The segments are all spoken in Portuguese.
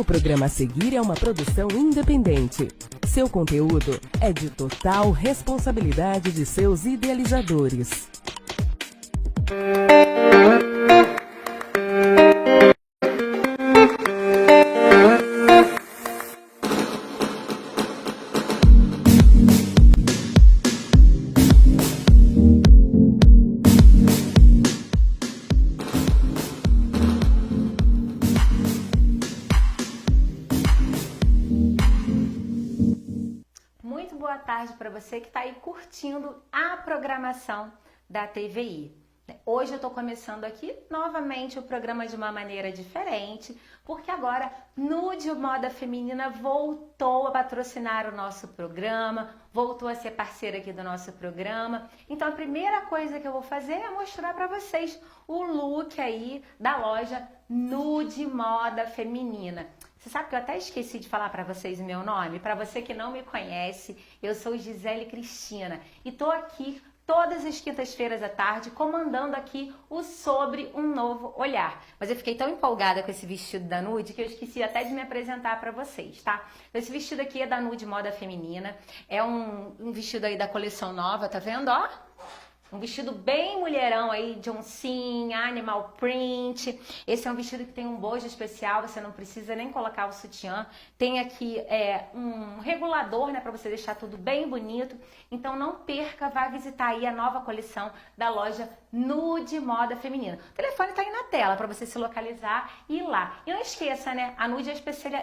programa a seguir é uma produção independente. Seu conteúdo é de total responsabilidade de seus idealizadores. Boa tarde para você que está aí curtindo a programação da TVI. Hoje eu estou começando aqui novamente o programa de uma maneira diferente, porque agora Nude Moda Feminina voltou a patrocinar o nosso programa, voltou a ser parceira aqui do nosso programa. Então a primeira coisa que eu vou fazer é mostrar para vocês o look aí da loja Nude Moda Feminina. Você sabe que eu até esqueci de falar para vocês o meu nome? Para você que não me conhece, eu sou Gisele Cristina e tô aqui todas as quintas-feiras à tarde comandando aqui o Sobre um Novo Olhar. Mas eu fiquei tão empolgada com esse vestido da Nude que eu esqueci até de me apresentar para vocês, tá? Esse vestido aqui é da Nude Moda Feminina, é um vestido aí da coleção nova, tá vendo, ó? Um vestido bem mulherão aí, de oncinha, animal print. Esse é um vestido que tem um bojo especial, você não precisa nem colocar o sutiã. Tem aqui um regulador, né, para você deixar tudo bem bonito. Então não perca, vá visitar aí a nova coleção da loja Nude Moda Feminina. O telefone tá aí na tela para você se localizar e ir lá. E não esqueça, né, a Nude é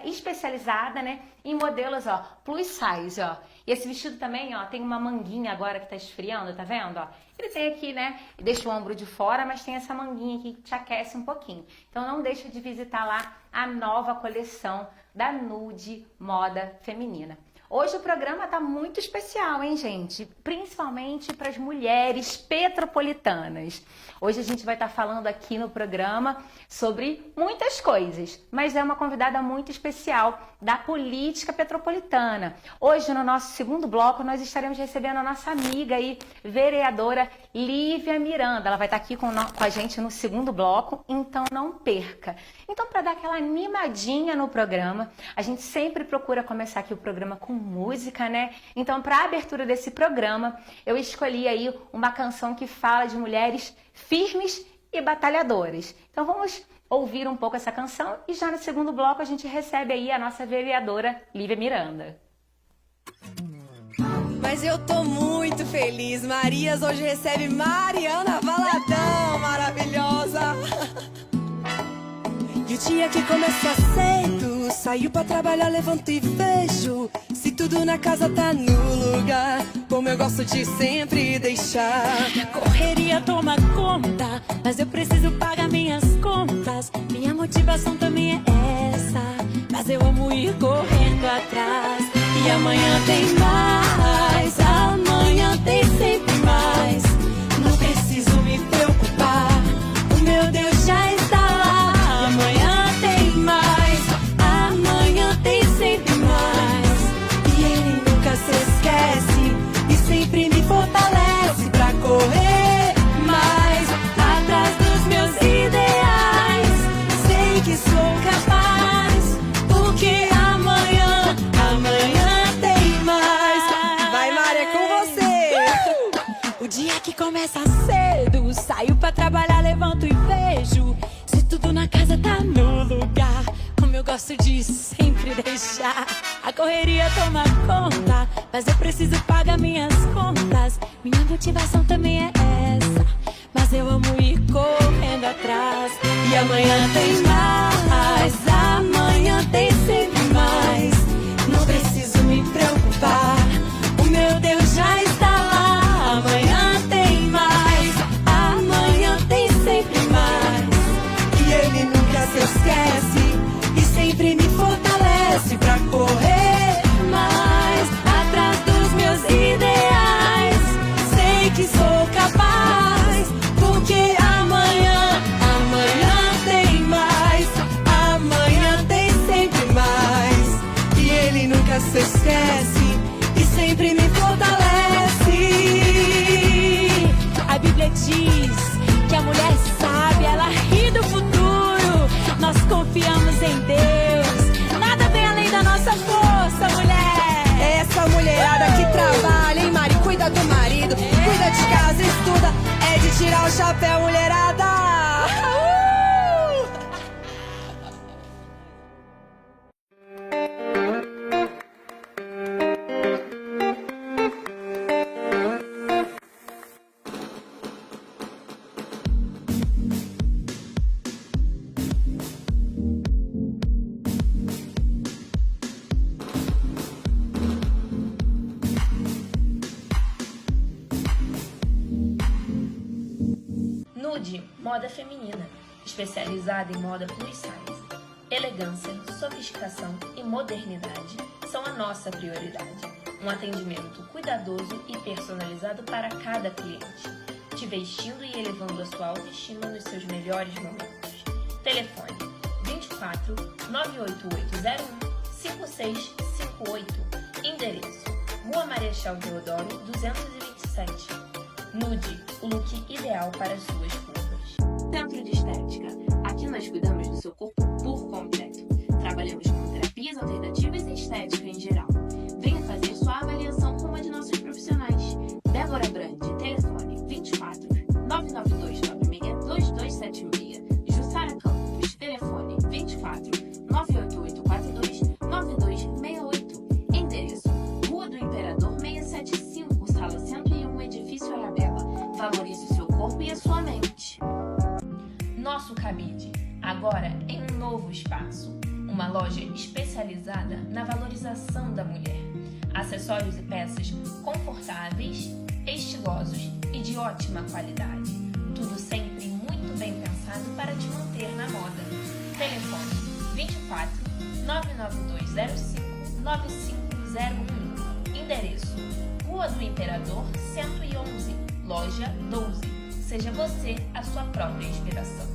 especializada, né, em modelos, ó, plus size, ó. E esse vestido também, ó, tem uma manguinha agora que tá esfriando, tá vendo, ó? Ele tem aqui, né, deixa o ombro de fora, mas tem essa manguinha aqui que te aquece um pouquinho. Então não deixa de visitar lá a nova coleção da Nude Moda Feminina. Hoje o programa tá muito especial, hein, gente? Principalmente para as mulheres petropolitanas. Hoje a gente vai estar falando aqui no programa sobre muitas coisas, mas é uma convidada muito especial da política petropolitana. Hoje, no nosso segundo bloco, nós estaremos recebendo a nossa amiga e vereadora Lívia Miranda. Ela vai estar aqui com a gente no segundo bloco, então não perca. Então, para dar aquela animadinha no programa, a gente sempre procura começar aqui o programa com música, né? Então, para a abertura desse programa, eu escolhi aí uma canção que fala de mulheres firmes e batalhadoras. Então, vamos ouvir um pouco essa canção e já no segundo bloco a gente recebe aí a nossa vereadora Lívia Miranda. Mas eu tô muito feliz, Marias hoje recebe Mariana Valadão, maravilhosa. E o dia que começa cedo, saio pra trabalhar, levanto e vejo se tudo na casa tá no lugar, como eu gosto de sempre deixar. Correria toma conta, mas eu preciso pagar minhas contas. Minha motivação também é essa, mas eu amo ir correndo atrás. E amanhã tem mais, amanhã tem sempre mais. Não preciso me preocupar, o meu Deus já está lá. E amanhã tem mais, amanhã tem sempre mais. E Ele nunca se esquece e sempre me fortalece pra correr mais atrás dos meus ideais. Sei que sou capaz, porque amanhã tem mais. Vai, Mari, é com você. O dia que começa cedo, saio pra trabalhar, levanto e vejo se tudo na casa tá no lugar, como eu gosto de sempre deixar. A correria toma conta, mas eu preciso pagar minhas contas. Minha motivação também é essa, mas eu amo ir correndo atrás. E amanhã tem mais, amanhã tem sempre mais. Não preciso me preocupar, o meu Deus já está lá. Amanhã tem mais, amanhã tem sempre mais. E Ele nunca se esquece e sempre me fortalece pra correr mais atrás dos meus ideais. Sei que sou capaz, porque amanhã tem mais, amanhã tem tirar o chapéu, mulherada! Nude, moda feminina, especializada em moda plus size. Elegância, sofisticação e modernidade são a nossa prioridade. Um atendimento cuidadoso e personalizado para cada cliente, te vestindo e elevando a sua autoestima nos seus melhores momentos. Telefone 24 98801 5658. Endereço: Rua Marechal Deodoro 227. Nude, o look ideal para as suas curvas. Centro de Estética. Aqui nós cuidamos do seu corpo por completo. Trabalhamos com terapias alternativas e estética em geral. Venha fazer sua avaliação com uma de nossos profissionais. Débora Brandi, telefone 24 992 96 2276. Jussara Campos, telefone 24 98842 9268. Endereço: Rua do Imperador 675, Sala 101, Edifício Arabella. Valorize o seu corpo e a sua mente. Nosso cabide, agora em um novo espaço. Uma loja especializada na valorização da mulher. Acessórios e peças confortáveis, estilosos e de ótima qualidade. Tudo sempre muito bem pensado para te manter na moda. Telefone 24 99205 9501. Endereço: Rua do Imperador 111, Loja 12. Seja você a sua própria inspiração.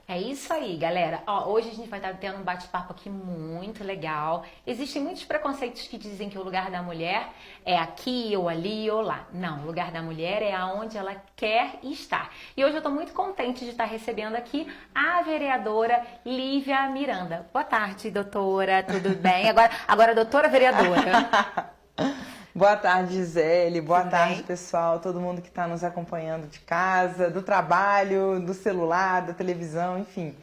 É isso aí, galera. Ó, hoje a gente vai estar tendo um bate-papo aqui muito legal. Existem muitos preconceitos que dizem que o lugar da mulher é aqui, ou ali, ou lá. Não, o lugar da mulher é aonde ela quer estar. E hoje eu estou muito contente de estar recebendo aqui a vereadora Lívia Miranda. Boa tarde, doutora, tudo bem? Agora doutora vereadora. Boa tarde, Gisele. Boa Tudo tarde, bem? pessoal. Todo mundo que está nos acompanhando de casa, do trabalho, do celular, da televisão, enfim.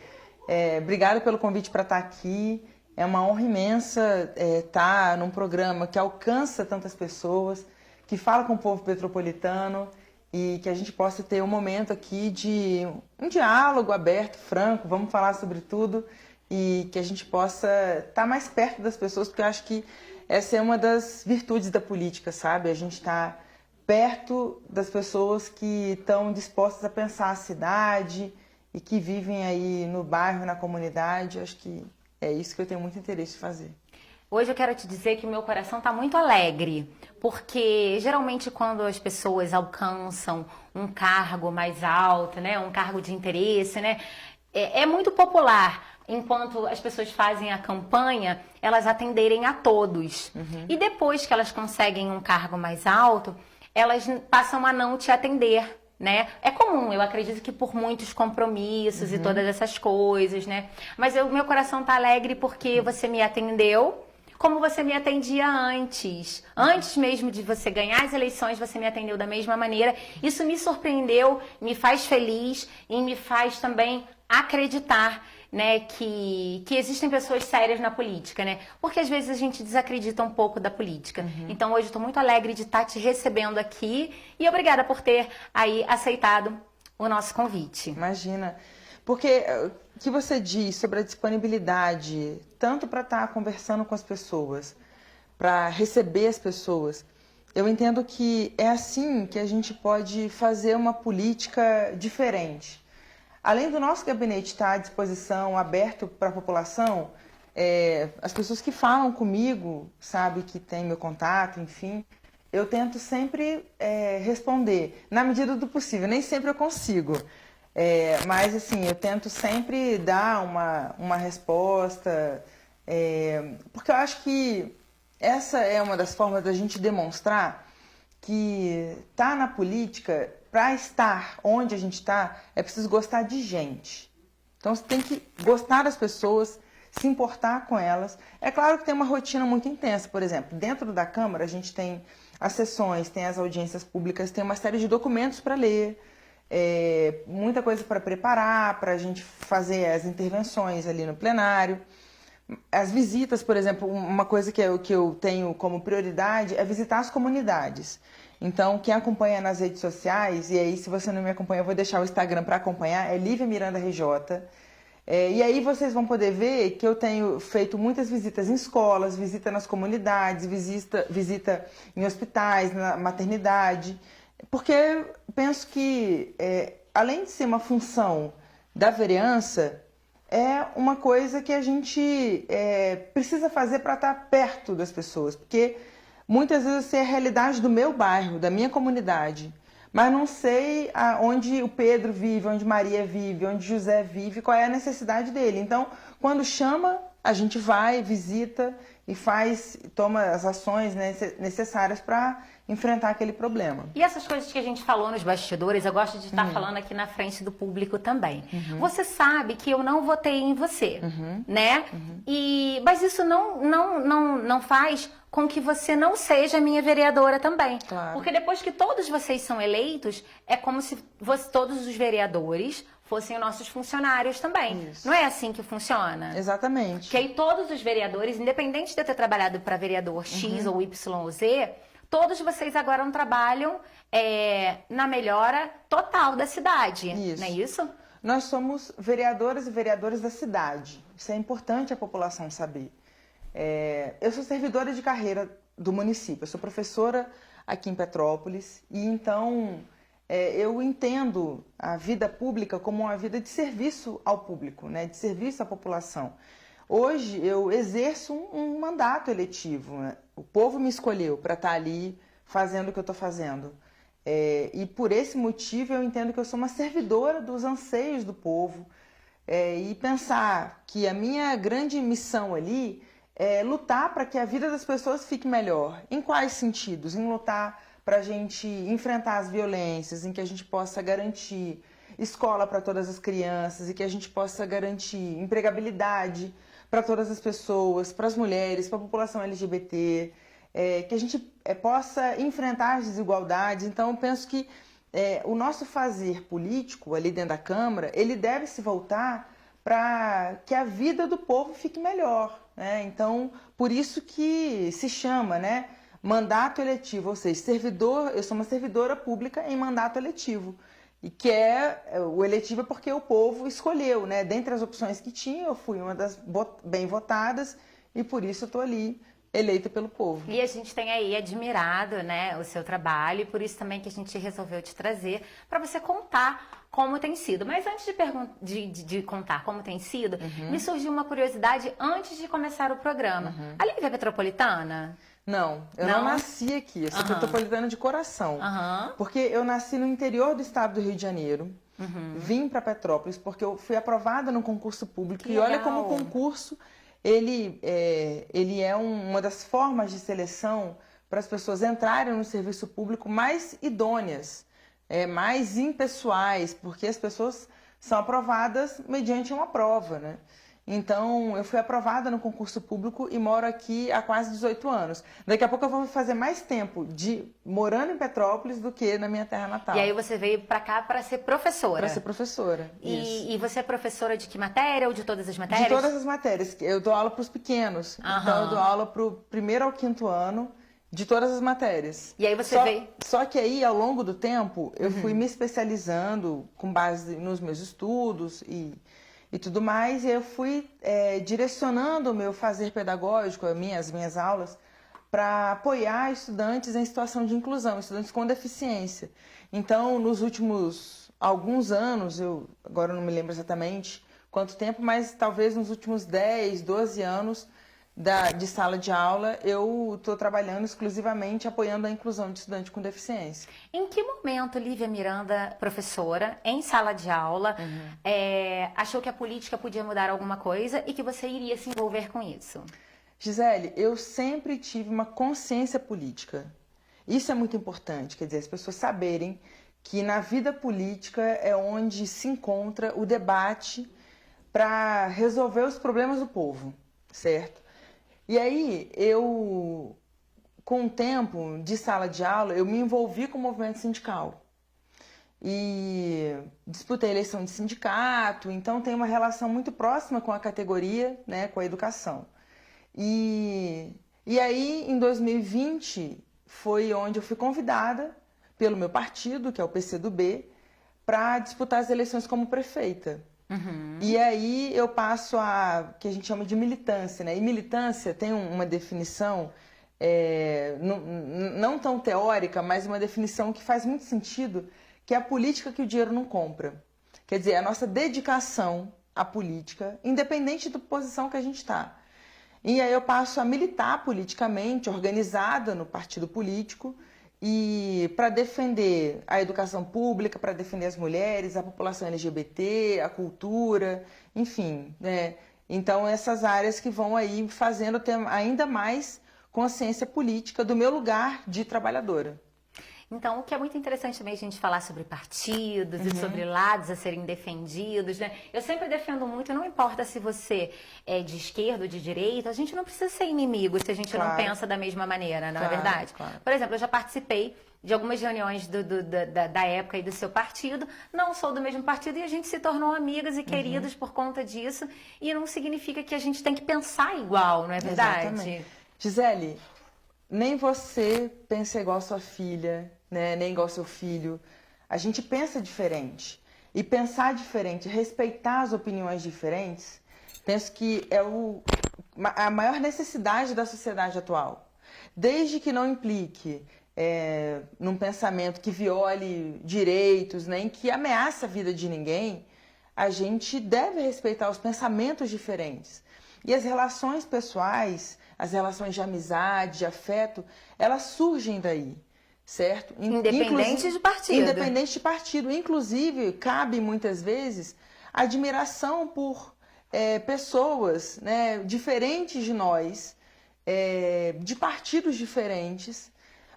Obrigada pelo convite para estar aqui. É uma honra imensa estar num programa que alcança tantas pessoas, que fala com o povo petropolitano e que a gente possa ter um momento aqui de um diálogo aberto, franco. Vamos falar sobre tudo e que a gente possa estar mais perto das pessoas, porque eu acho que essa é uma das virtudes da política, sabe? A gente está perto das pessoas que estão dispostas a pensar a cidade e que vivem aí no bairro, na comunidade. Acho que é isso que eu tenho muito interesse em fazer. Hoje eu quero te dizer que o meu coração está muito alegre, porque geralmente quando as pessoas alcançam um cargo mais alto, né, um cargo de interesse, né, é muito popular, enquanto as pessoas fazem a campanha, elas atenderem a todos. E depois que elas conseguem um cargo mais alto, elas passam a não te atender, né? É comum, eu acredito que por muitos compromissos e todas essas coisas, né? Mas o meu coração tá alegre porque você me atendeu como você me atendia antes. Antes mesmo de você ganhar as eleições, você me atendeu da mesma maneira. Isso me surpreendeu, me faz feliz e me faz também acreditar, né, que existem pessoas sérias na política, né? Porque às vezes a gente desacredita um pouco da política. Então hoje eu estou muito alegre de estar te recebendo aqui e obrigada por ter aí aceitado o nosso convite. Imagina. Porque o que você diz sobre a disponibilidade, tanto para estar conversando com as pessoas, para receber as pessoas, eu entendo que é assim que a gente pode fazer uma política diferente. Além do nosso gabinete estar à disposição, aberto para a população, as pessoas que falam comigo, sabe, que tem meu contato, enfim, eu tento sempre responder, na medida do possível. Nem sempre eu consigo, mas assim, eu tento sempre dar uma resposta, porque eu acho que essa é uma das formas da gente demonstrar que tá na política, para estar onde a gente está, é preciso gostar de gente. Então você tem que gostar das pessoas, se importar com elas. É claro que tem uma rotina muito intensa, por exemplo, dentro da Câmara a gente tem as sessões, tem as audiências públicas, tem uma série de documentos para ler, muita coisa para preparar, para a gente fazer as intervenções ali no plenário. As visitas, por exemplo, uma coisa que eu tenho como prioridade é visitar as comunidades. Então, quem acompanha nas redes sociais, e aí se você não me acompanha, eu vou deixar o Instagram para acompanhar, é Lívia Miranda RJ. E aí vocês vão poder ver que eu tenho feito muitas visitas em escolas, visita nas comunidades, visita em hospitais, na maternidade, porque penso que, além de ser uma função da vereança, é uma coisa que a gente precisa fazer para estar perto das pessoas, porque muitas vezes eu sei a realidade do meu bairro, da minha comunidade, mas não sei onde o Pedro vive, onde Maria vive, onde José vive, qual é a necessidade dele. Então, quando chama, a gente vai, visita e toma as ações necessárias para enfrentar aquele problema. E essas coisas que a gente falou nos bastidores, eu gosto de estar falando aqui na frente do público também. Você sabe que eu não votei em você, né? Mas isso não faz com que você não seja minha vereadora também. Claro. Porque depois que todos vocês são eleitos, é como se todos os vereadores fossem nossos funcionários também. Isso. Não é assim que funciona? Exatamente. Que aí todos os vereadores, independente de eu ter trabalhado para vereador X ou Y ou Z, todos vocês agora trabalham na melhora total da cidade. Isso. Não é isso? Nós somos vereadoras e vereadores da cidade. Isso é importante a população saber. Eu sou servidora de carreira do município. Eu sou professora aqui em Petrópolis e então eu entendo a vida pública como uma vida de serviço ao público, né? De serviço à população. Hoje eu exerço um mandato eletivo, né? O povo me escolheu para estar ali fazendo o que eu estou fazendo. E por esse motivo eu entendo que eu sou uma servidora dos anseios do povo. E pensar que a minha grande missão ali é lutar para que a vida das pessoas fique melhor. Em quais sentidos? Em lutar para a gente enfrentar as violências, em que a gente possa garantir escola para todas as crianças e que a gente possa garantir empregabilidade para todas as pessoas, para as mulheres, para a população LGBT, que a gente possa enfrentar as desigualdades. Então, eu penso que o nosso fazer político ali dentro da Câmara, ele deve se voltar para que a vida do povo fique melhor, né? Então, por isso que se chama, né, mandato eletivo, ou seja, eu sou uma servidora pública em mandato eletivo. E que o eletivo é porque o povo escolheu, né? Dentre as opções que tinha, eu fui uma das bem votadas e por isso eu estou ali eleita pelo povo. E a gente tem aí admirado, né, o seu trabalho e por isso também que a gente resolveu te trazer para você contar como tem sido. Mas antes de contar como tem sido, me surgiu uma curiosidade antes de começar o programa. A Lívia é petropolitana? Não, eu não nasci aqui, eu sou petropolitana de coração. Porque eu nasci no interior do estado do Rio de Janeiro, vim para Petrópolis porque eu fui aprovada no concurso público. Que e olha legal. como o concurso ele é uma das formas de seleção para as pessoas entrarem no serviço público mais idôneas, mais impessoais, porque as pessoas são aprovadas mediante uma prova, né? Então, eu fui aprovada no concurso público e moro aqui há quase 18 anos. Daqui a pouco eu vou fazer mais tempo morando em Petrópolis do que na minha terra natal. E aí você veio para cá para ser professora? Para ser professora, isso. E você é professora de que matéria ou de todas as matérias? De todas as matérias. Eu dou aula para os pequenos. Então, eu dou aula para o 1º ao 5º ano de todas as matérias. E aí você veio... Só que aí, ao longo do tempo, eu fui me especializando com base nos meus estudos e tudo mais, e eu fui direcionando o meu fazer pedagógico, as minhas aulas, para apoiar estudantes em situação de inclusão, estudantes com deficiência. Então, nos últimos alguns anos, agora não me lembro exatamente quanto tempo, mas talvez nos últimos 10, 12 anos de sala de aula, eu estou trabalhando exclusivamente apoiando a inclusão de estudante com deficiência. Em que momento Lívia Miranda, professora, em sala de aula, achou que a política podia mudar alguma coisa e que você iria se envolver com isso? Gisele, eu sempre tive uma consciência política. Isso é muito importante, quer dizer, as pessoas saberem que na vida política é onde se encontra o debate para resolver os problemas do povo, certo? E aí, com o tempo de sala de aula, eu me envolvi com o movimento sindical. E disputei eleição de sindicato, então tenho uma relação muito próxima com a categoria, né, com a educação. E aí, em 2020, foi onde eu fui convidada pelo meu partido, que é o PCdoB, para disputar as eleições como prefeita. E aí eu passo a que a gente chama de militância, né? E militância tem uma definição não tão teórica, mas uma definição que faz muito sentido, que é a política que o dinheiro não compra. Quer dizer, a nossa dedicação à política, independente da posição que a gente está. E aí eu passo a militar politicamente, organizada no partido político, e para defender a educação pública, para defender as mulheres, a população LGBT, a cultura, enfim, né? Então essas áreas que vão aí fazendo ter ainda mais consciência política do meu lugar de trabalhadora. Então, o que é muito interessante também a gente falar sobre partidos e sobre lados a serem defendidos, né? Eu sempre defendo muito, não importa se você é de esquerda ou de direita, a gente não precisa ser inimigo se a gente não pensa da mesma maneira, não é verdade? Claro. Por exemplo, eu já participei de algumas reuniões da época e do seu partido, não sou do mesmo partido e a gente se tornou amigas e queridas por conta disso, e não significa que a gente tem que pensar igual, não é verdade? Exatamente. Gisele, nem você pensa igual a sua filha, né? Nem igual ao seu filho. A gente pensa diferente. E pensar diferente, respeitar as opiniões diferentes, penso que é a maior necessidade da sociedade atual. Desde que não implique num pensamento que viole direitos, nem que ameace a vida de ninguém, a gente deve respeitar os pensamentos diferentes. E as relações pessoais, as relações de amizade, de afeto, elas surgem daí, certo? Independente de partido. Independente de partido. Inclusive, cabe muitas vezes admiração por pessoas, né, diferentes de nós, de partidos diferentes,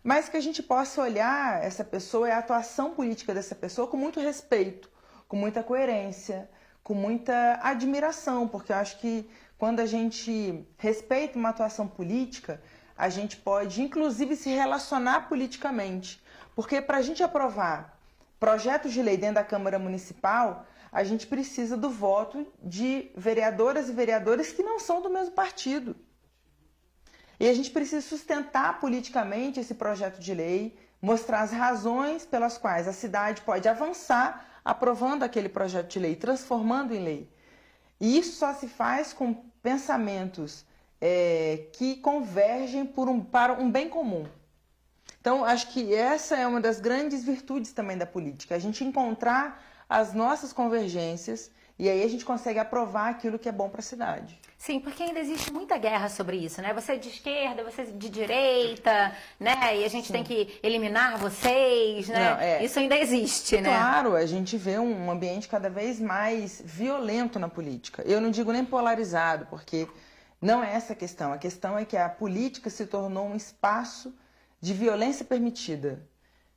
mas que a gente possa olhar essa pessoa e a atuação política dessa pessoa com muito respeito, com muita coerência, com muita admiração, porque eu acho que quando a gente respeita uma atuação política, a gente pode, inclusive, se relacionar politicamente. Porque para a gente aprovar projetos de lei dentro da Câmara Municipal, a gente precisa do voto de vereadoras e vereadores que não são do mesmo partido. E a gente precisa sustentar politicamente esse projeto de lei, mostrar as razões pelas quais a cidade pode avançar aprovando aquele projeto de lei, transformando em lei. E isso só se faz com pensamentos que convergem para um bem comum. Então, acho que essa é uma das grandes virtudes também da política, a gente encontrar as nossas convergências e aí a gente consegue aprovar aquilo que é bom para a cidade. Sim, porque ainda existe muita guerra sobre isso, né? Você é de esquerda, você é de direita, né? E a gente tem que eliminar vocês, né? Não, isso ainda existe, né? Claro, a gente vê um ambiente cada vez mais violento na política. Eu não digo nem polarizado, porque não é essa a questão. A questão é que a política se tornou um espaço de violência permitida,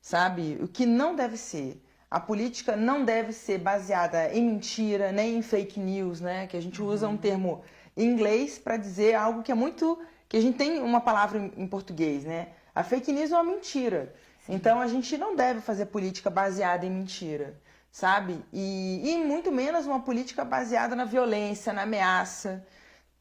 sabe? O que não deve ser. A política não deve ser baseada em mentira, nem em fake news, né? Que a gente usa um termo em inglês para dizer algo que é muito... que a gente tem uma palavra em português, né? A fake news é uma mentira. Sim. Então, a gente não deve fazer política baseada em mentira, sabe? E muito menos uma política baseada na violência, na ameaça.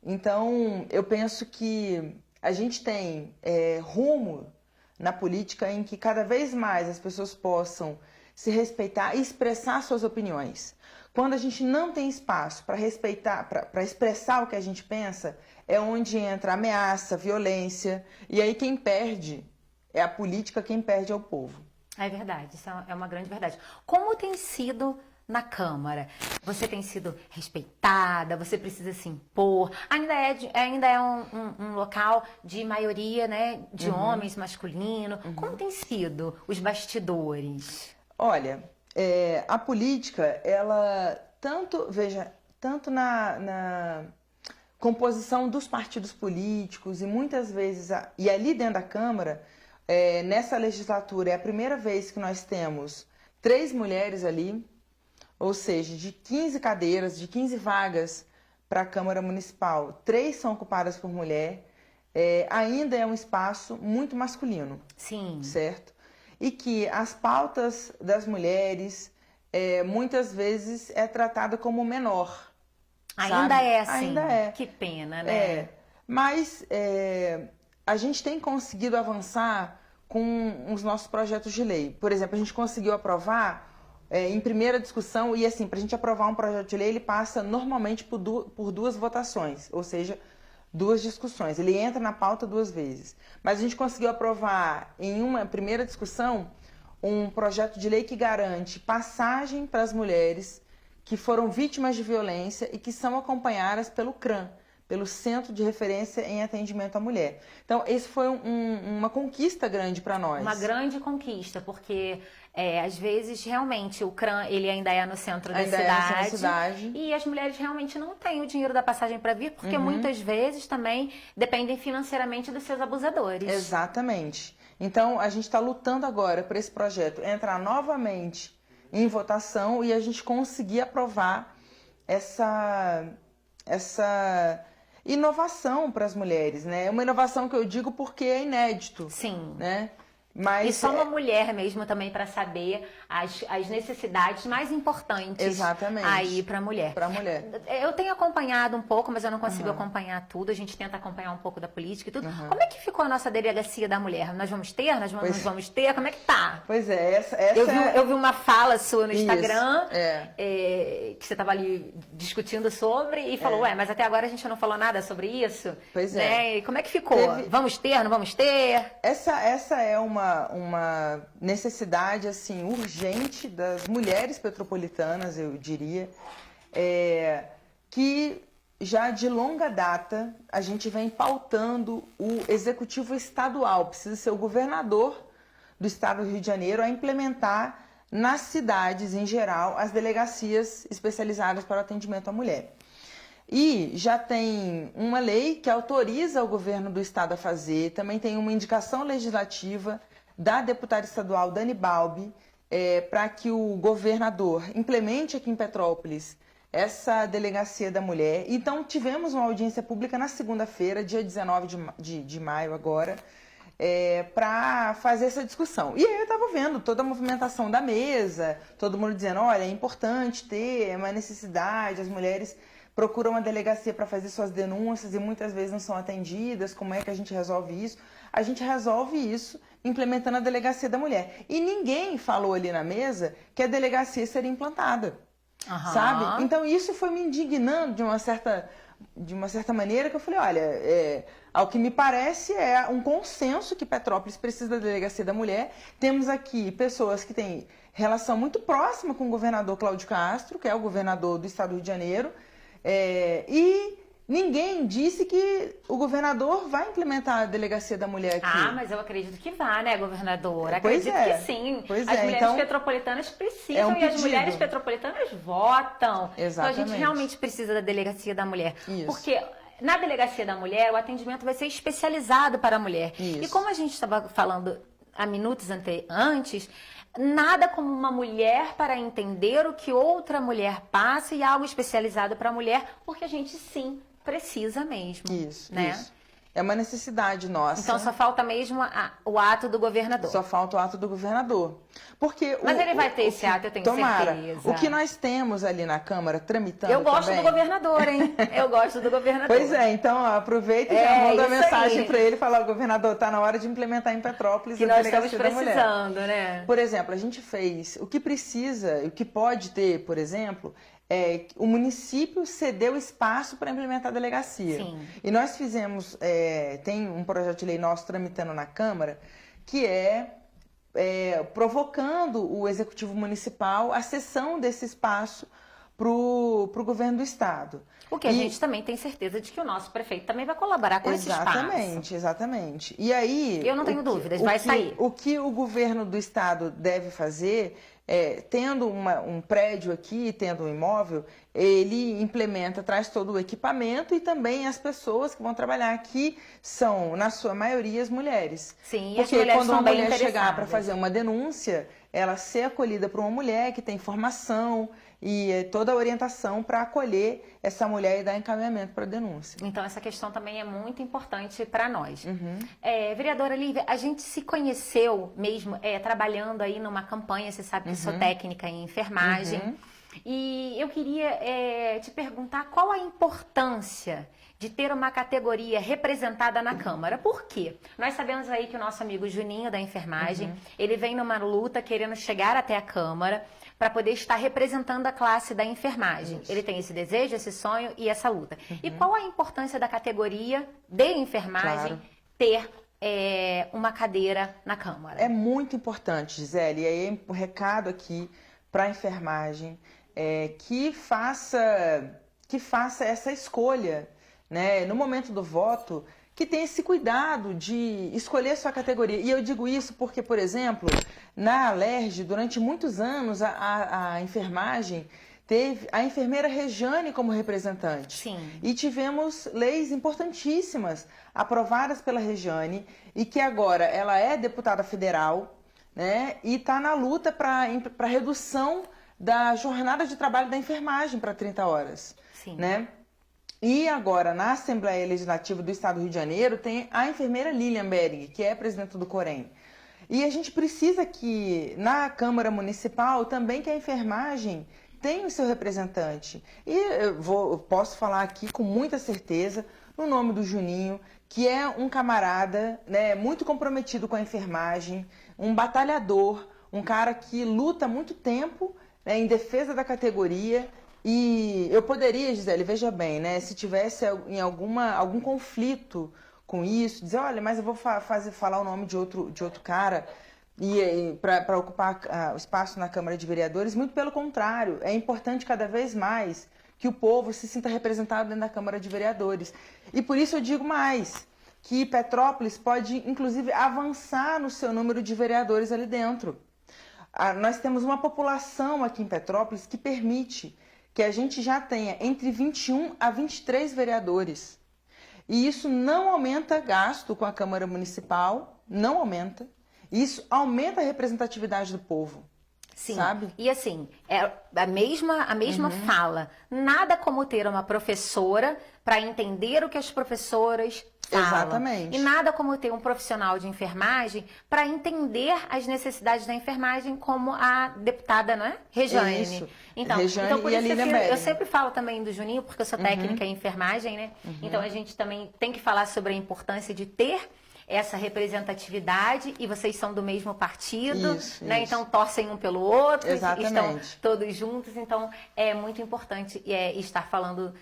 Então, eu penso que a gente tem rumo na política em que cada vez mais as pessoas possam se respeitar e expressar suas opiniões. Quando a gente não tem espaço para respeitar, para expressar o que a gente pensa, é onde entra a ameaça, a violência, e aí quem perde é a política, quem perde é o povo. É verdade, isso é uma grande verdade. Como tem sido na Câmara? Você tem sido respeitada, você precisa se impor, ainda é um local de maioria, né, de homens, masculino. Como tem sido os bastidores? Olha, a política, ela tanto na composição dos partidos políticos e muitas vezes, e ali dentro da Câmara, Nessa legislatura é a primeira vez que nós temos 3 mulheres ali, ou seja, de 15 cadeiras, de 15 vagas para a Câmara Municipal, 3 são ocupadas por mulher. Ainda é um espaço muito masculino. Sim. Certo? E que as pautas das mulheres muitas vezes é tratada como menor. Ainda sabe? é assim. Ainda é. Que pena, né? Mas a gente tem conseguido avançar com os nossos projetos de lei. Por exemplo, a gente conseguiu aprovar em primeira discussão, e assim, para a gente aprovar um projeto de lei, ele passa normalmente por 2 votações, ou seja, 2 discussões. Ele entra na pauta 2 vezes. Mas a gente conseguiu aprovar em uma primeira discussão um projeto de lei que garante passagem para as mulheres que foram vítimas de violência e que são acompanhadas pelo CRAM, pelo Centro de Referência em Atendimento à Mulher. Então, esse foi uma conquista grande para nós. Uma grande conquista, porque às vezes realmente o CRAM ele ainda é no centro da cidade, e as mulheres realmente não têm o dinheiro da passagem para vir, porque muitas vezes também dependem financeiramente dos seus abusadores. Exatamente. Então, a gente está lutando agora para esse projeto entrar novamente em votação e a gente conseguir aprovar essa inovação para as mulheres, né? É uma inovação que eu digo porque é inédito. Sim. Né? Mas e só uma mulher mesmo também para saber as necessidades mais importantes. Exatamente. Aí para a mulher. Para a mulher. Eu tenho acompanhado um pouco, mas eu não consigo acompanhar tudo. A gente tenta acompanhar um pouco da política e tudo. Como é que ficou a nossa delegacia da mulher? Nós vamos ter? Nós vamos ter? Como é que tá? Pois é, eu vi uma fala sua no Instagram Isso, que você estava ali discutindo sobre e falou, mas até agora a gente não falou nada sobre isso. Pois né? E como é que ficou? Vamos ter, não vamos ter? Essa é uma necessidade assim urgente das mulheres petropolitanas, eu diria, que já de longa data a gente vem pautando o executivo estadual, precisa ser o governador do estado do Rio de Janeiro a implementar nas cidades em geral as delegacias especializadas para o atendimento à mulher. E já tem uma lei que autoriza o governo do estado a fazer, também tem uma indicação legislativa da deputada estadual Dani Balbi, para que o governador implemente aqui em Petrópolis essa delegacia da mulher. Então, tivemos uma audiência pública na segunda-feira, dia 19 de maio agora, para fazer essa discussão. E aí eu estava vendo toda a movimentação da mesa, todo mundo dizendo, olha, é importante ter, é uma necessidade, as mulheres procuram uma delegacia para fazer suas denúncias e muitas vezes não são atendidas, como é que a gente resolve isso? A gente resolve isso implementando a delegacia da mulher. E ninguém falou ali na mesa que a delegacia seria implantada, sabe? Então isso foi me indignando de uma certa maneira, que eu falei, olha, ao que me parece é um consenso que Petrópolis precisa da delegacia da mulher. Temos aqui pessoas que têm relação muito próxima com o governador Cláudio Castro, que é o governador do estado do Rio de Janeiro, e ninguém disse que o governador vai implementar a delegacia da mulher aqui. Ah, mas eu acredito que vá, né, governador? Pois acredito que sim. Pois as mulheres então, petropolitanas precisam e as mulheres petropolitanas votam. Exatamente. Então a gente realmente precisa da delegacia da mulher. Isso. Porque na delegacia da mulher, o atendimento vai ser especializado para a mulher. Isso. E como a gente estava falando há minutos antes, nada como uma mulher para entender o que outra mulher passa e algo especializado para a mulher, porque a gente sim precisa mesmo. Isso, né? isso. É uma necessidade nossa. Então só falta mesmo o ato do governador. Só falta o ato do governador. Porque mas ele vai ter esse ato, eu tenho certeza. O que nós temos ali na Câmara tramitando. Eu gosto também... do governador, hein? Eu gosto do governador. Pois é, então aproveita e já manda mensagem para ele e fala, governador, está na hora de implementar em Petrópolis que a nós delegacia estamos da mulher. Precisando, né? Por exemplo, a gente fez o que precisa, o que pode ter, por exemplo, o município cedeu espaço para implementar a delegacia. Sim. E nós fizemos, tem um projeto de lei nosso tramitando na Câmara, que provocando o Executivo Municipal a cessão desse espaço para o governo do Estado. O que a gente também tem certeza de que o nosso prefeito também vai colaborar com esse espaço. Exatamente. E aí... Eu não tenho dúvidas, vai sair. O que o governo do Estado deve fazer tendo um prédio aqui, tendo um imóvel, ele implementa, traz todo o equipamento e também as pessoas que vão trabalhar aqui são, na sua maioria, as mulheres. Sim, porque as mulheres quando são uma bem mulher chegar para interessadas. fazer uma denúncia, ela ser acolhida por uma mulher que tem formação e toda a orientação para acolher essa mulher e dar encaminhamento para a denúncia. Então, essa questão também é muito importante para nós. Vereadora Lívia, a gente se conheceu mesmo trabalhando aí numa campanha, você sabe que eu sou técnica em enfermagem. E eu queria te perguntar qual a importância de ter uma categoria representada na Câmara. Por quê? Nós sabemos aí que o nosso amigo Juninho da enfermagem, ele vem numa luta querendo chegar até a Câmara para poder estar representando a classe da enfermagem. Isso. Ele tem esse desejo, esse sonho e essa luta. E qual a importância da categoria de enfermagem ter uma cadeira na Câmara? É muito importante, Gisele, e aí um recado aqui para a enfermagem, que faça essa escolha, né, no momento do voto, que tenha esse cuidado de escolher sua categoria. E eu digo isso porque, por exemplo, na Alerj, durante muitos anos, a enfermagem teve a enfermeira Rejane como representante. Sim. E tivemos leis importantíssimas aprovadas pela Rejane e que agora ela é deputada federal, né, e está na luta para redução da jornada de trabalho da enfermagem para 30 horas. Sim. Né? E agora, na Assembleia Legislativa do Estado do Rio de Janeiro, tem a enfermeira Lilian Bering, que é presidente do Corém. E a gente precisa que, na Câmara Municipal, também que a enfermagem tenha o seu representante. E eu posso falar aqui com muita certeza, no nome do Juninho, que é um camarada, né, muito comprometido com a enfermagem, um batalhador, um cara que luta há muito tempo, né, em defesa da categoria. E eu poderia, Gisele, veja bem, né, se tivesse em algum conflito com isso, dizer, olha, mas eu vou falar o nome de outro cara para ocupar o espaço na Câmara de Vereadores. Muito pelo contrário, é importante cada vez mais que o povo se sinta representado dentro da Câmara de Vereadores. E por isso eu digo mais, que Petrópolis pode, inclusive, avançar no seu número de vereadores ali dentro. Nós temos uma população aqui em Petrópolis que permite que a gente já tenha entre 21 a 23 vereadores. E isso não aumenta gasto com a Câmara Municipal, não aumenta. Isso aumenta a representatividade do povo. Sim, sabe? E assim, é a mesma fala. Nada como ter uma professora para entender o que as professoras falam. Exatamente. E nada como ter um profissional de enfermagem para entender as necessidades da enfermagem, como a deputada, não é? Rejane. Isso. Então, Rejane por e a isso Lilian eu Bering. sempre falo também do Juninho, porque eu sou técnica em enfermagem, né? Então a gente também tem que falar sobre a importância de ter essa representatividade, e vocês são do mesmo partido, isso, né? isso. Então torcem um pelo outro, Exatamente. estão todos juntos, então é muito importante estar falando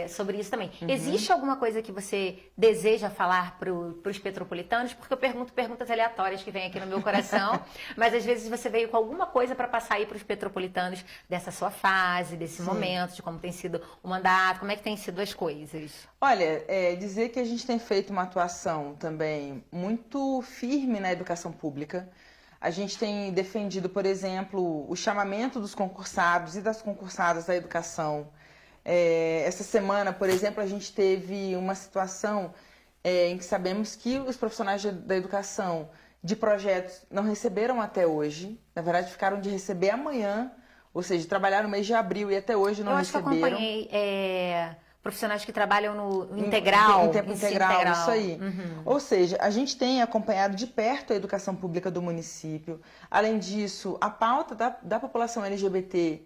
sobre isso também. Existe alguma coisa que você deseja falar para os petropolitanos? Porque eu pergunto perguntas aleatórias que vêm aqui no meu coração, mas às vezes você veio com alguma coisa para passar aí para os petropolitanos dessa sua fase, desse momento, de como tem sido o mandato, como é que tem sido as coisas? Olha, dizer que a gente tem feito uma atuação também muito firme na educação pública. A gente tem defendido, por exemplo, o chamamento dos concursados e das concursadas da educação. Essa semana, por exemplo, a gente teve uma situação em que sabemos que os profissionais da educação de projetos não receberam até hoje. Na verdade, ficaram de receber amanhã, ou seja, trabalharam no mês de abril e até hoje não receberam. Eu acho que acompanhei profissionais que trabalham no integral. Em tempo integral, isso aí. Ou seja, a gente tem acompanhado de perto a educação pública do município. Além disso, a pauta da população LGBT,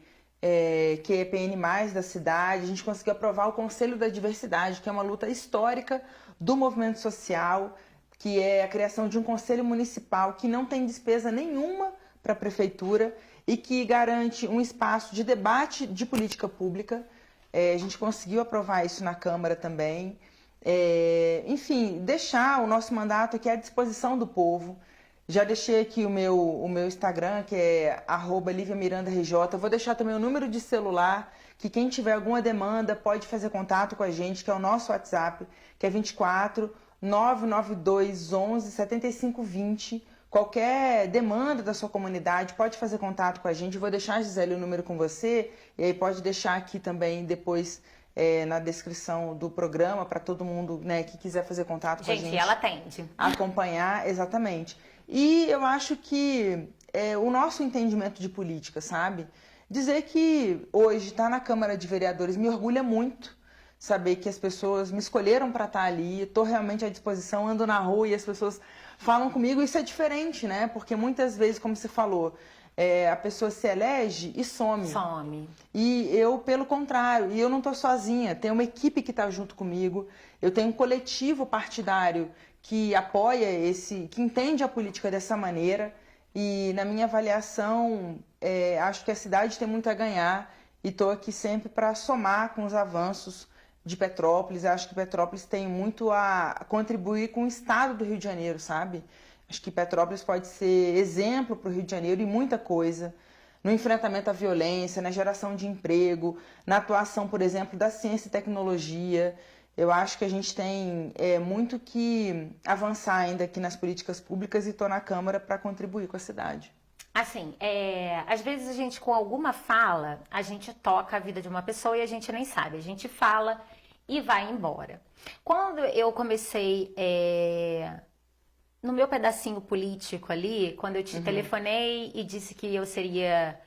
que é PN+, da cidade, a gente conseguiu aprovar o Conselho da Diversidade, que é uma luta histórica do movimento social, que é a criação de um conselho municipal que não tem despesa nenhuma para a prefeitura e que garante um espaço de debate de política pública. A gente conseguiu aprovar isso na Câmara também. Enfim, deixar o nosso mandato aqui à disposição do povo. Já deixei aqui o meu Instagram, que é @LiviaMirandaRJ. Vou deixar também o número de celular, que quem tiver alguma demanda pode fazer contato com a gente, que é o nosso WhatsApp, que é 24 992 11 75 20. qualquer demanda da sua comunidade, pode fazer contato com a gente. Eu vou deixar, Gisele, o número com você, e aí pode deixar aqui também depois na descrição do programa para todo mundo, né, que quiser fazer contato com a gente. Gente, ela atende. Acompanhar, exatamente. E eu acho que o nosso entendimento de política, sabe? Dizer que hoje estar na Câmara de Vereadores me orgulha muito, saber que as pessoas me escolheram para estar ali, estou realmente à disposição, ando na rua e as pessoas falam comigo, isso é diferente, né? Porque muitas vezes, como você falou, a pessoa se elege e some. Some. E eu, pelo contrário, e eu não estou sozinha, tem uma equipe que está junto comigo, eu tenho um coletivo partidário que apoia que entende a política dessa maneira, e na minha avaliação, acho que a cidade tem muito a ganhar, e estou aqui sempre para somar com os avanços de Petrópolis. Acho que Petrópolis tem muito a contribuir com o estado do Rio de Janeiro, sabe? Acho que Petrópolis pode ser exemplo para o Rio de Janeiro em muita coisa, no enfrentamento à violência, na geração de emprego, na atuação, por exemplo, da ciência e tecnologia. Eu acho que a gente tem muito que avançar ainda aqui nas políticas públicas, e estou na Câmara para contribuir com a cidade. Assim, às vezes a gente, com alguma fala, a gente toca a vida de uma pessoa e a gente nem sabe. A gente fala e vai embora. Quando eu comecei no meu pedacinho político ali, quando eu te telefonei e disse que eu seria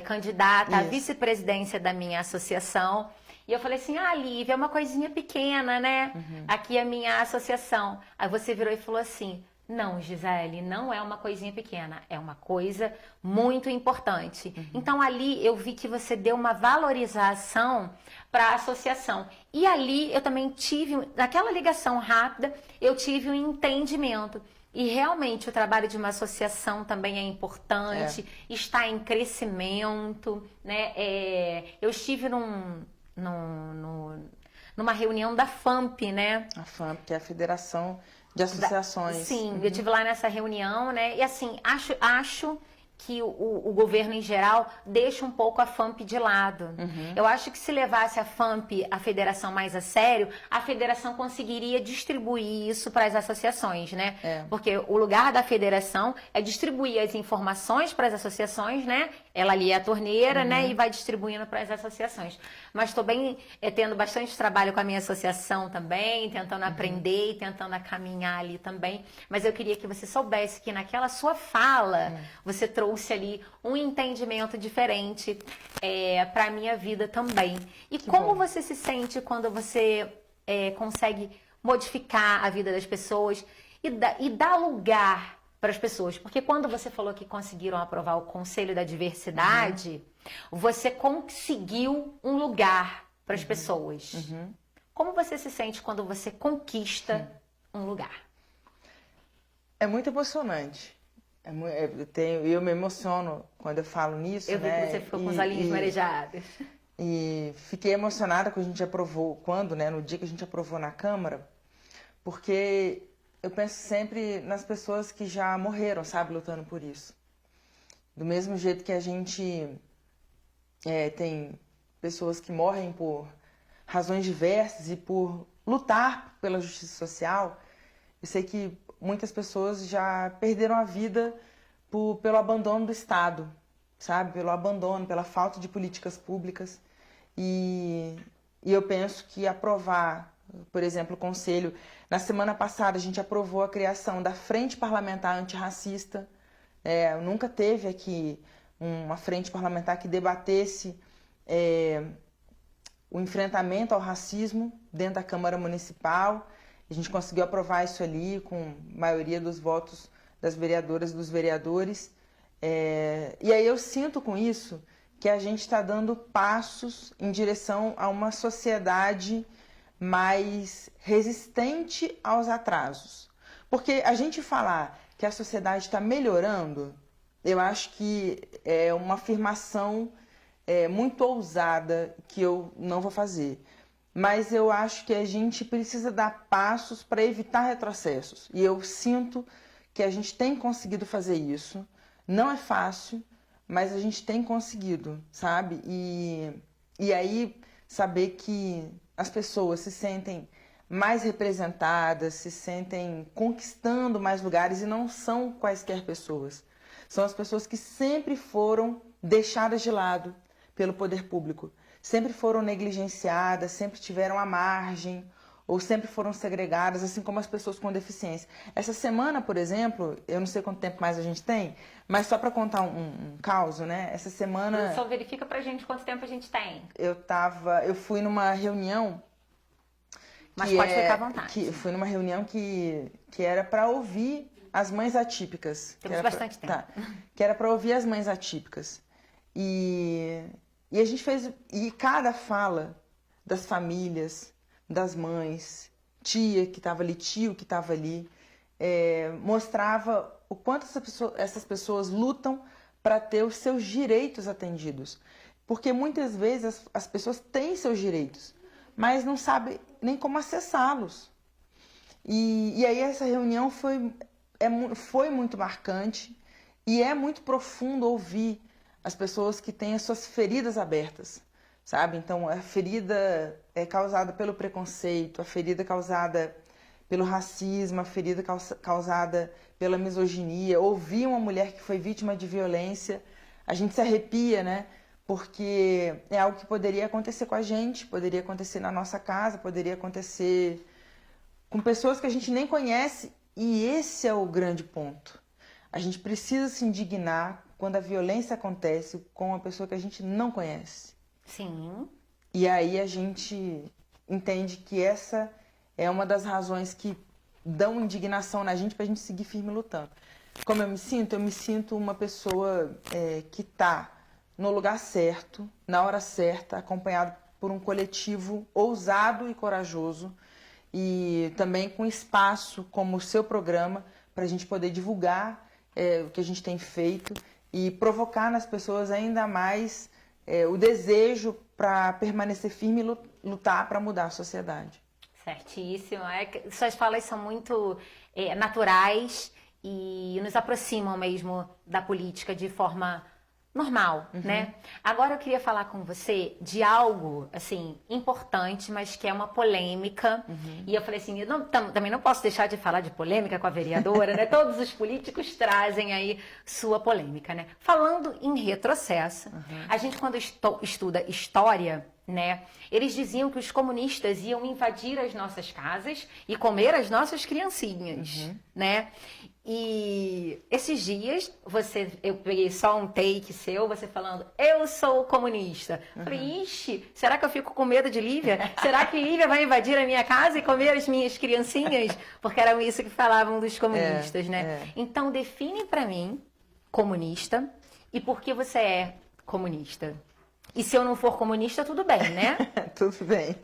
candidata à vice-presidência da minha associação, e eu falei assim, Lívia, é uma coisinha pequena, né? Aqui é a minha associação. Aí você virou e falou assim, não, Gisele, não é uma coisinha pequena, é uma coisa muito importante. Então ali eu vi que você deu uma valorização para a associação. E ali eu também tive, naquela ligação rápida, eu tive um entendimento. E realmente o trabalho de uma associação também é importante, está em crescimento, né? Eu estive numa reunião da FAMP, né? A FAMP, que é a Federação de Associações. Sim, eu estive lá nessa reunião, né? E assim, acho que o governo em geral deixa um pouco a FAMP de lado. Eu acho que se levasse a FAMP, a federação, mais a sério, a federação conseguiria distribuir isso para as associações, né? Porque o lugar da federação é distribuir as informações para as associações, né? Ela ali é a torneira, né? E vai distribuindo para as associações. Mas estou bem tendo bastante trabalho com a minha associação também, tentando aprender e tentando caminhar ali também. Mas eu queria que você soubesse que naquela sua fala, você trouxe ali um entendimento diferente para a minha vida também. E como você se sente quando você consegue modificar a vida das pessoas e dar lugar para as pessoas? Porque quando você falou que conseguiram aprovar o Conselho da Diversidade, você conseguiu um lugar para as pessoas. Como você se sente quando você conquista um lugar? É muito emocionante. Eu me emociono quando eu falo nisso, eu vi que você ficou com os olhinhos marejados. E fiquei emocionada quando a gente aprovou, no dia que a gente aprovou na Câmara, porque eu penso sempre nas pessoas que já morreram, sabe, lutando por isso. Do mesmo jeito que a gente tem pessoas que morrem por razões diversas e por lutar pela justiça social, eu sei que muitas pessoas já perderam a vida pelo abandono do Estado, sabe? Pelo abandono, pela falta de políticas públicas. E eu penso que aprovar, por exemplo, o Conselho... Na semana passada, a gente aprovou a criação da Frente Parlamentar Antirracista. Nunca teve aqui uma frente parlamentar que debatesse o enfrentamento ao racismo dentro da Câmara Municipal. A gente conseguiu aprovar isso ali com a maioria dos votos das vereadoras e dos vereadores. E aí eu sinto com isso que a gente está dando passos em direção a uma sociedade mais resistente aos atrasos. Porque a gente falar que a sociedade está melhorando, eu acho que é uma afirmação muito ousada que eu não vou fazer. Mas eu acho que a gente precisa dar passos para evitar retrocessos. E eu sinto que a gente tem conseguido fazer isso. Não é fácil, mas a gente tem conseguido, sabe? E aí saber que as pessoas se sentem mais representadas, se sentem conquistando mais lugares e não são quaisquer pessoas. São as pessoas que sempre foram deixadas de lado pelo poder público, sempre foram negligenciadas, sempre tiveram à margem ou sempre foram segregadas, assim como as pessoas com deficiência. Essa semana, por exemplo, eu não sei quanto tempo mais a gente tem, mas só para contar um caos, né? Essa semana... Só verifica pra gente quanto tempo a gente tem. Eu fui numa reunião... Mas pode ficar à vontade. Fui numa reunião que era para ouvir as mães atípicas. Temos bastante tempo. Que era para ouvir as mães atípicas. E a gente fez... E cada fala das famílias, das mães, tia que estava ali, tio que estava ali, mostrava o quanto essas pessoas lutam para ter os seus direitos atendidos. Porque muitas vezes as pessoas têm seus direitos, mas não sabem nem como acessá-los. E aí essa reunião foi muito marcante e é muito profundo ouvir as pessoas que têm as suas feridas abertas, sabe? Então, a ferida é causada pelo preconceito, a ferida causada pelo racismo, a ferida causada pela misoginia. Ouvir uma mulher que foi vítima de violência, a gente se arrepia, né? Porque é algo que poderia acontecer com a gente, poderia acontecer na nossa casa, poderia acontecer com pessoas que a gente nem conhece. E esse é o grande ponto. A gente precisa se indignar quando a violência acontece com uma pessoa que a gente não conhece. Sim. E aí a gente entende que essa é uma das razões que dão indignação na gente pra gente seguir firme lutando. Como eu me sinto? Eu me sinto uma pessoa que tá no lugar certo, na hora certa, acompanhado por um coletivo ousado e corajoso e também com espaço como o seu programa para a gente poder divulgar o que a gente tem feito e provocar nas pessoas ainda mais o desejo para permanecer firme e lutar para mudar a sociedade. Certíssimo. Suas falas são muito naturais e nos aproximam mesmo da política de forma normal, né? Agora eu queria falar com você de algo, assim, importante, mas que é uma polêmica. E eu falei assim, também não posso deixar de falar de polêmica com a vereadora, né? Todos os políticos trazem aí sua polêmica, né? Falando em retrocesso, a gente quando estuda história, né? Eles diziam que os comunistas iam invadir as nossas casas e comer as nossas criancinhas, né? E esses dias, eu peguei só um take seu, você falando, eu sou comunista. Falei, ixi, será que eu fico com medo de Lívia? Será que Lívia vai invadir a minha casa e comer as minhas criancinhas? Porque era isso que falavam dos comunistas, né? Então, define pra mim, comunista, e por que você é comunista. E se eu não for comunista, tudo bem, né? Tudo bem.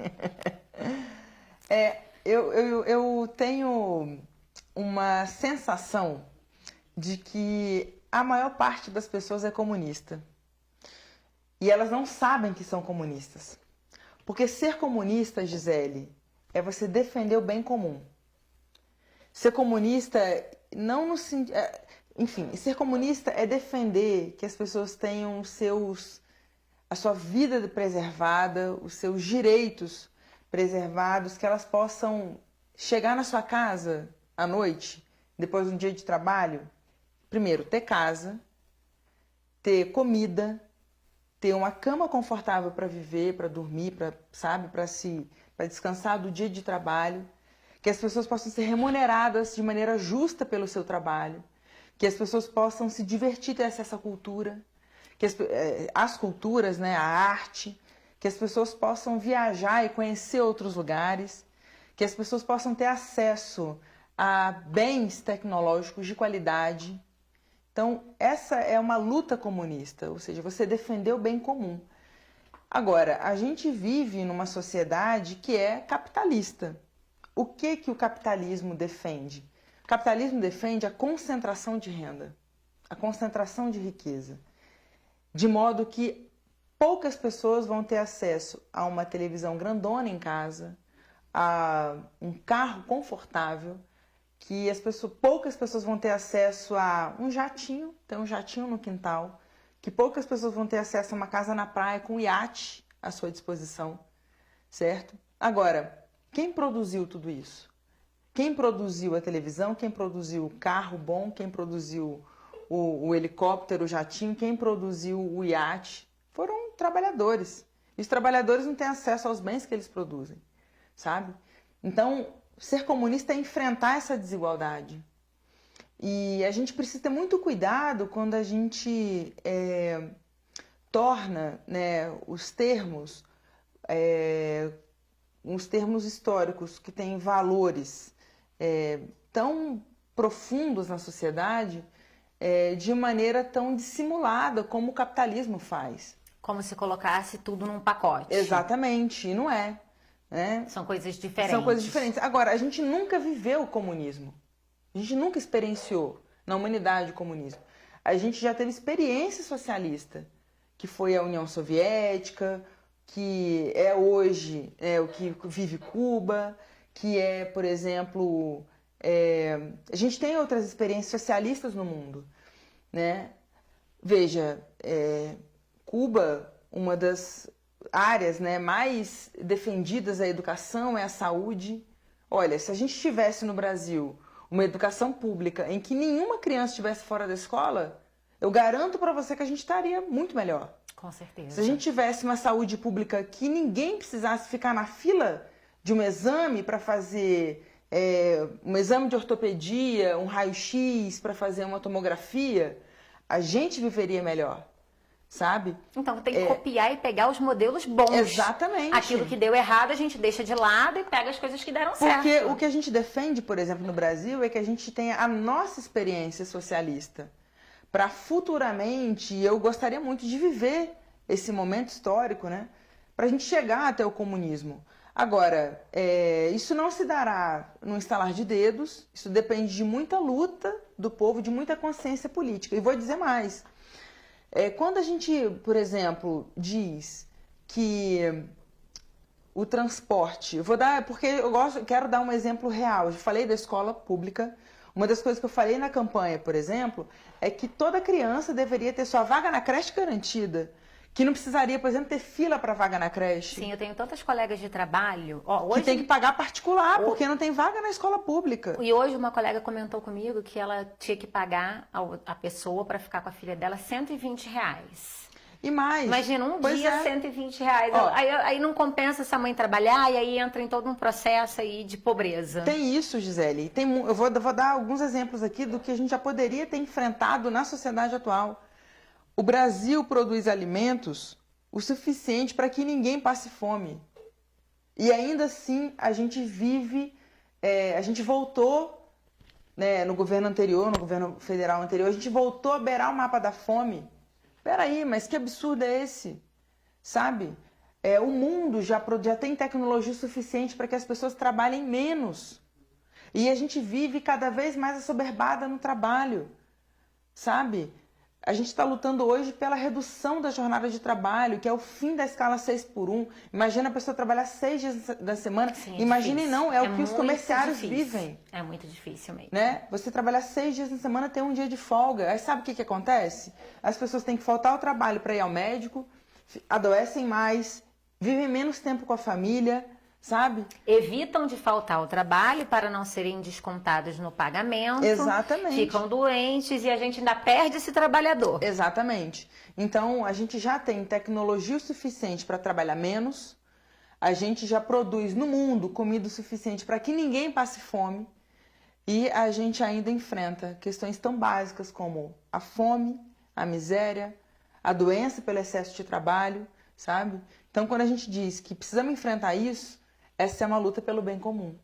Eu tenho uma sensação de que a maior parte das pessoas é comunista. E elas não sabem que são comunistas. Porque ser comunista, Gisele, é você defender o bem comum. Ser comunista não no sentido... Enfim, ser comunista é defender que as pessoas tenham a sua vida preservada, os seus direitos preservados, que elas possam chegar na sua casa à noite, depois de um dia de trabalho, primeiro, ter casa, ter comida, ter uma cama confortável para viver, para dormir, para descansar do dia de trabalho, que as pessoas possam ser remuneradas de maneira justa pelo seu trabalho, que as pessoas possam se divertir, ter acesso à cultura, que as culturas, né, a arte, que as pessoas possam viajar e conhecer outros lugares, que as pessoas possam ter acesso a bens tecnológicos de qualidade. Então, essa é uma luta comunista, ou seja, você defender o bem comum. Agora, a gente vive numa sociedade que é capitalista. O que o capitalismo defende? O capitalismo defende a concentração de renda, a concentração de riqueza, de modo que poucas pessoas vão ter acesso a uma televisão grandona em casa, a um carro confortável, que poucas pessoas vão ter acesso a um jatinho, ter um jatinho no quintal, que poucas pessoas vão ter acesso a uma casa na praia com um iate à sua disposição, certo? Agora, Quem produziu tudo isso? Quem produziu a televisão, quem produziu o carro bom, quem produziu o helicóptero, o jatinho, quem produziu o iate? Foram trabalhadores. E os trabalhadores não têm acesso aos bens que eles produzem, sabe? Então, ser comunista é enfrentar essa desigualdade. E a gente precisa ter muito cuidado quando a gente torna, né, os termos históricos que têm valores tão profundos na sociedade de maneira tão dissimulada como o capitalismo faz. Como se colocasse tudo num pacote. Exatamente, e não é. Né? São coisas diferentes. São coisas diferentes. Agora, a gente nunca viveu o comunismo. A gente nunca experienciou na humanidade o comunismo. A gente já teve experiência socialista, que foi a União Soviética, que é hoje o que vive Cuba, que é, por exemplo, a gente tem outras experiências socialistas no mundo, né? Veja, Cuba, uma das áreas, né, mais defendidas da educação é a saúde. Olha, se a gente tivesse no Brasil uma educação pública em que nenhuma criança estivesse fora da escola, eu garanto para você que a gente estaria muito melhor. Com certeza. Se a gente tivesse uma saúde pública que ninguém precisasse ficar na fila de um exame para fazer um exame de ortopedia, um raio-x, para fazer uma tomografia, a gente viveria melhor. Sabe? Então tem que copiar e pegar os modelos bons. Exatamente. Aquilo que deu errado a gente deixa de lado e pega as coisas que deram certo. Porque o que a gente defende, por exemplo, no Brasil, é que a gente tenha a nossa experiência socialista. Para futuramente, eu gostaria muito de viver esse momento histórico, né? Para a gente chegar até o comunismo. Agora, isso não se dará no estalar de dedos, isso depende de muita luta do povo, de muita consciência política. E vou dizer mais. Quando a gente, por exemplo, diz que o transporte... porque quero dar um exemplo real. Eu falei da escola pública. Uma das coisas que eu falei na campanha, por exemplo, é que toda criança deveria ter sua vaga na creche garantida. Que não precisaria, por exemplo, ter fila para vaga na creche. Sim, eu tenho tantas colegas de trabalho... hoje... Que tem que pagar particular, porque não tem vaga na escola pública. E hoje uma colega comentou comigo que ela tinha que pagar a pessoa para ficar com a filha dela R$120. E mais. Imagina, um dia R$120. Aí não compensa essa mãe trabalhar e aí entra em todo um processo aí de pobreza. Tem isso, Gisele. Eu vou dar alguns exemplos aqui do que a gente já poderia ter enfrentado na sociedade atual. O Brasil produz alimentos o suficiente para que ninguém passe fome. E ainda assim a gente a gente voltou, né, no governo anterior, no governo federal anterior, a gente voltou a beirar o mapa da fome. Peraí, mas que absurdo é esse? Sabe? O mundo já tem tecnologia o suficiente para que as pessoas trabalhem menos. E a gente vive cada vez mais assoberbada no trabalho. Sabe? A gente está lutando hoje pela redução da jornada de trabalho, que é o fim da escala 6x1. Imagina a pessoa trabalhar 6 dias da semana. Sim, Imagine não, o que os comerciários vivem. É muito difícil mesmo. Né? Você trabalhar 6 dias na semana, ter um dia de folga. Aí sabe o que acontece? As pessoas têm que faltar ao trabalho para ir ao médico, adoecem mais, vivem menos tempo com a família, sabe? Evitam de faltar ao trabalho para não serem descontados no pagamento. Exatamente. Ficam doentes e a gente ainda perde esse trabalhador. Exatamente. Então, a gente já tem tecnologia o suficiente para trabalhar menos, a gente já produz no mundo comida o suficiente para que ninguém passe fome e a gente ainda enfrenta questões tão básicas como a fome, a miséria, a doença pelo excesso de trabalho, sabe? Então, quando a gente diz que precisamos enfrentar isso, essa é uma luta pelo bem comum.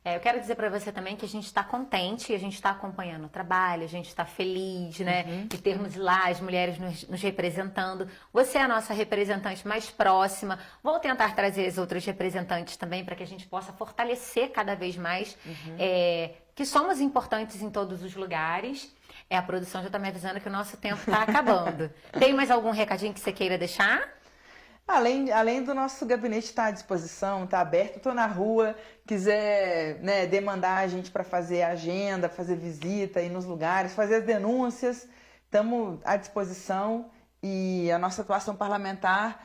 Eu quero dizer para você também que a gente está contente, a gente está acompanhando o trabalho, a gente está feliz, né, de termos lá as mulheres nos representando. Você é a nossa representante mais próxima. Vou tentar trazer as outras representantes também para que a gente possa fortalecer cada vez mais que somos importantes em todos os lugares. A produção já está me avisando que o nosso tempo está acabando. Tem mais algum recadinho que você queira deixar? Além do nosso gabinete estar à disposição, está aberto, estou na rua, quiser, né, demandar a gente para fazer agenda, fazer visita, ir nos lugares, fazer as denúncias, estamos à disposição e a nossa atuação parlamentar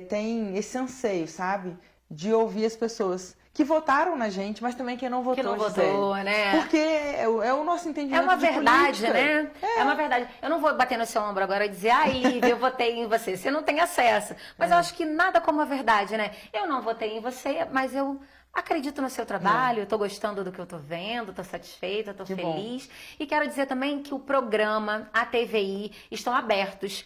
tem esse anseio, sabe, de ouvir as pessoas que votaram na gente, mas também quem não votou, Que não votou, Gisele. né? Porque é o nosso entendimento É uma de verdade, política. né? É uma verdade. Eu não vou bater no seu ombro agora e dizer, Lívia, eu votei em você. Você não tem acesso. Mas eu acho que nada como a verdade, né? Eu não votei em você, mas eu acredito no seu trabalho, eu tô gostando do que eu tô vendo, tô satisfeita, tô feliz. E quero dizer também que o programa, a TVI, estão abertos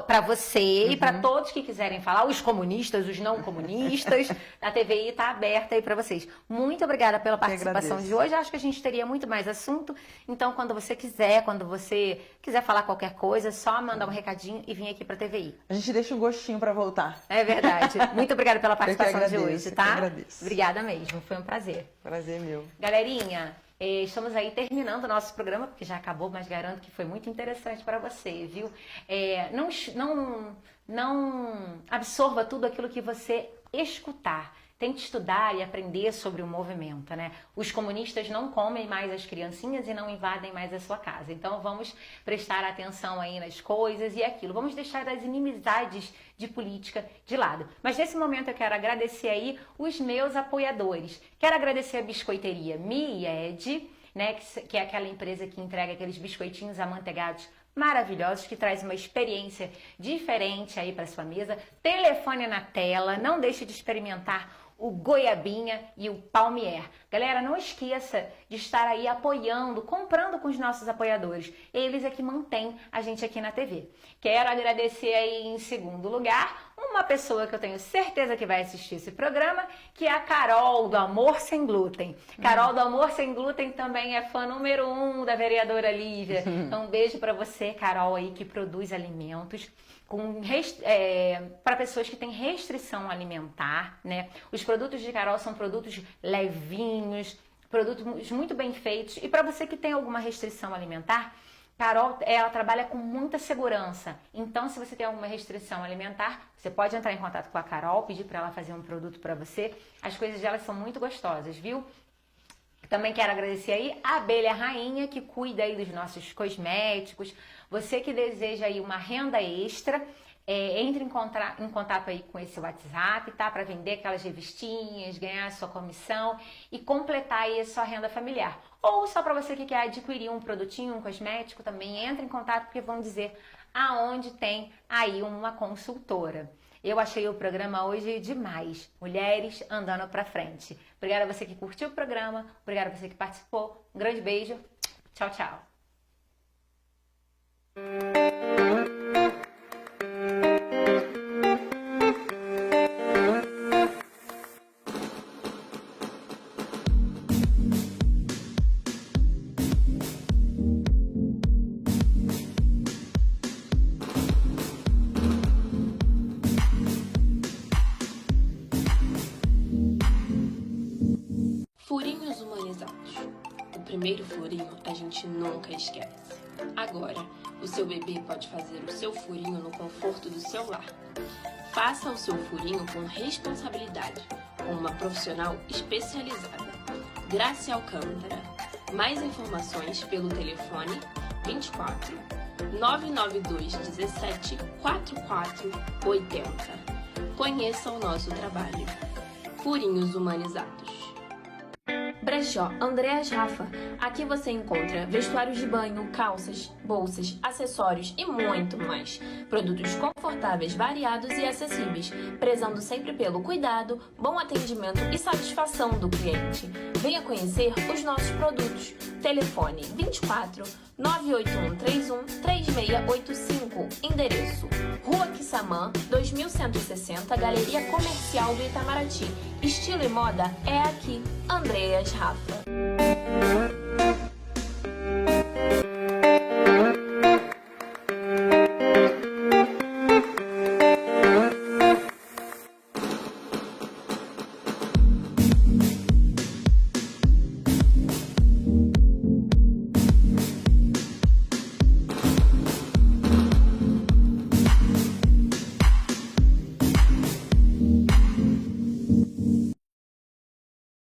para você e para todos que quiserem falar, os comunistas, os não comunistas. A TVI está aberta aí para vocês. Muito obrigada pela participação de hoje. Acho que a gente teria muito mais assunto. Então, quando você quiser falar qualquer coisa, só mandar um recadinho e vir aqui para a TVI. A gente deixa um gostinho para voltar. É verdade. Muito obrigada pela participação de hoje, tá? Eu agradeço. Obrigada mesmo, foi um prazer. Prazer meu. Galerinha, estamos aí terminando o nosso programa, porque já acabou, mas garanto que foi muito interessante para você, viu? Não absorva tudo aquilo que você escutar. Tente estudar e aprender sobre o movimento, né? Os comunistas não comem mais as criancinhas e não invadem mais a sua casa. Então vamos prestar atenção aí nas coisas e aquilo. Vamos deixar as inimizades de política de lado. Mas nesse momento eu quero agradecer aí os meus apoiadores. Quero agradecer a biscoiteria Mied, né? Que é aquela empresa que entrega aqueles biscoitinhos amanteigados maravilhosos, que traz uma experiência diferente aí para sua mesa. Telefone na tela, não deixe de experimentar o Goiabinha e o Palmier. Galera, não esqueça de estar aí apoiando, comprando com os nossos apoiadores. Eles é que mantêm a gente aqui na TV. Quero agradecer aí em segundo lugar uma pessoa que eu tenho certeza que vai assistir esse programa, que é a Carol do Amor Sem Glúten. Carol do Amor Sem Glúten também é fã número 1 da vereadora Lívia. Então um beijo para você, Carol, aí que produz alimentos para pessoas que têm restrição alimentar, né? Os produtos de Carol são produtos levinhos, produtos muito bem feitos. E para você que tem alguma restrição alimentar, Carol, ela trabalha com muita segurança. Então, se você tem alguma restrição alimentar, você pode entrar em contato com a Carol, pedir para ela fazer um produto para você. As coisas dela são muito gostosas, viu? Também quero agradecer aí a Abelha Rainha, que cuida aí dos nossos cosméticos. Você que deseja aí uma renda extra, entre em contato aí com esse WhatsApp, tá? Para vender aquelas revistinhas, ganhar a sua comissão e completar aí a sua renda familiar. Ou só para você que quer adquirir um produtinho, um cosmético, também entre em contato, porque vão dizer aonde tem aí uma consultora. Eu achei o programa hoje demais. Mulheres andando pra frente. Obrigada a você que curtiu o programa. Obrigada a você que participou. Um grande beijo. Tchau, tchau. Furinhos humanizados. O primeiro furinho a gente nunca esquece. Agora, o seu bebê pode fazer o seu furinho no conforto do seu lar. Faça o seu furinho com responsabilidade, com uma profissional especializada. Graça Alcântara. Mais informações pelo telefone 24 992 17 44 80. Conheça o nosso trabalho. Furinhos humanizados. Brechó Andréas Rafa. Aqui você encontra vestuários de banho, calças, bolsas, acessórios e muito mais. Produtos confortáveis, variados e acessíveis, prezando sempre pelo cuidado, bom atendimento e satisfação do cliente. Venha conhecer os nossos produtos. Telefone 24 981 31 3685. Endereço: Rua Quissamã, 2160, Galeria Comercial do Itamaraty. Estilo e moda é aqui. Andréas Rafa.